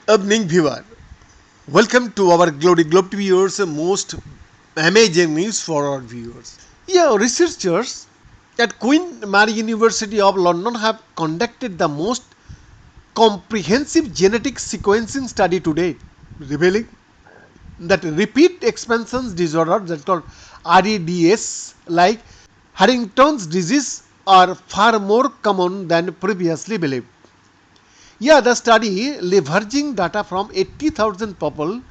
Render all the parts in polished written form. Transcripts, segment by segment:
Good evening, viewer. Welcome to our Glory Globe viewers' most amazing news for our viewers. Yeah, researchers at Queen Mary University of London have conducted the most comprehensive genetic sequencing study to date, revealing that repeat expansion disorder that called REDS like Huntington's disease are far more common than previously believed. Yeah, the study leveraging data from 80,000 people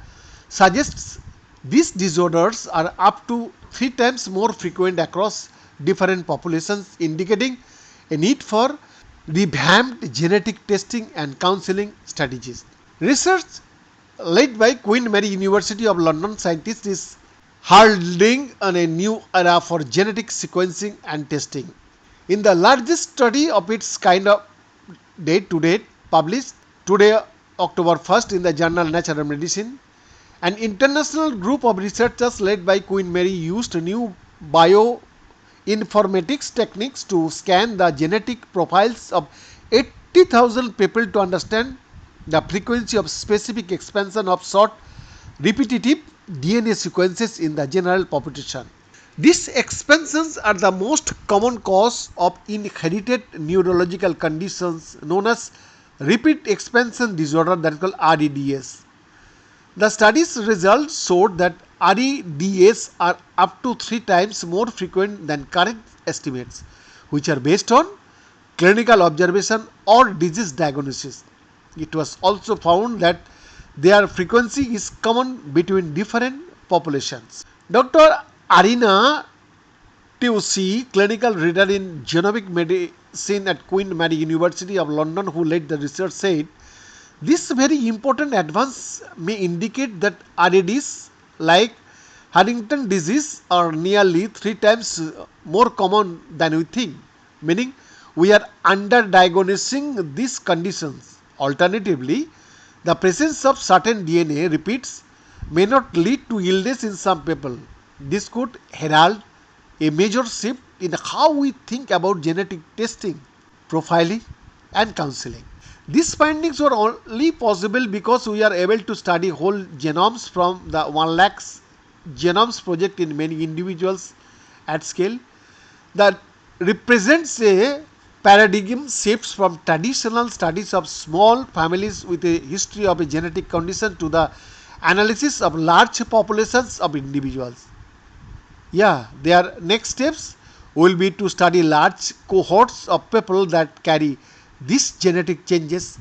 suggests these disorders are up to 3 times more frequent across different populations, indicating a need for revamped genetic testing and counseling strategies. Research led by Queen Mary University of London scientists is heralding on a new era for genetic sequencing and testing. In the largest study of its kind of date to date, published today, October 1st, in the journal Nature Medicine, an international group of researchers led by Queen Mary used new bioinformatics techniques to scan the genetic profiles of 80,000 people to understand the frequency of specific expansion of short repetitive DNA sequences in the general population. These expansions are the most common cause of inherited neurological conditions known as repeat expansion disorder, that is called REDS. The study's results showed that REDS are up to 3 times more frequent than current estimates, which are based on clinical observation or disease diagnosis. It was also found that their frequency is common between different populations. Dr. Arina Tusi, clinical reader in genomic medicine at Queen Mary University of London, who led the research, said this very important advance may indicate that RADs like Huntington disease are nearly 3 times more common than we think, meaning we are underdiagnosing these conditions. Alternatively, the presence of certain DNA repeats may not lead to illness in some people. This could herald a major shift in how we think about genetic testing, profiling, and counseling. These findings were only possible because we are able to study whole genomes from the 1 lakh genomes project in many individuals at scale. That represents a paradigm shift from traditional studies of small families with a history of a genetic condition to the analysis of large populations of individuals. Yeah, their next steps will be to study large cohorts of people that carry these genetic changes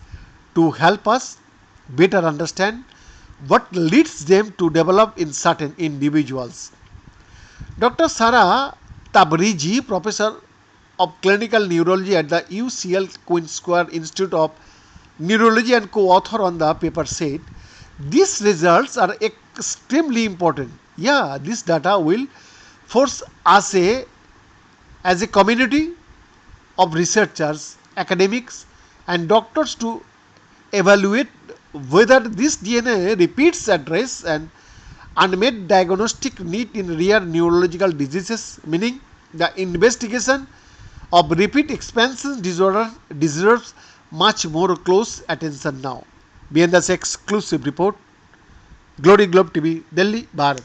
to help us better understand what leads them to develop in certain individuals. Dr. Sarah Tabrizi, professor of clinical neurology at the UCL Queen Square Institute of Neurology and co-author on the paper, said these results are extremely important. Yeah, this data will force us as a community of researchers, academics, and doctors to evaluate whether this DNA repeats address an unmet diagnostic need in rare neurological diseases, meaning the investigation of repeat expansion disorder deserves much more close attention now. BNS exclusive report, Glory Globe TV, Delhi, Bharat.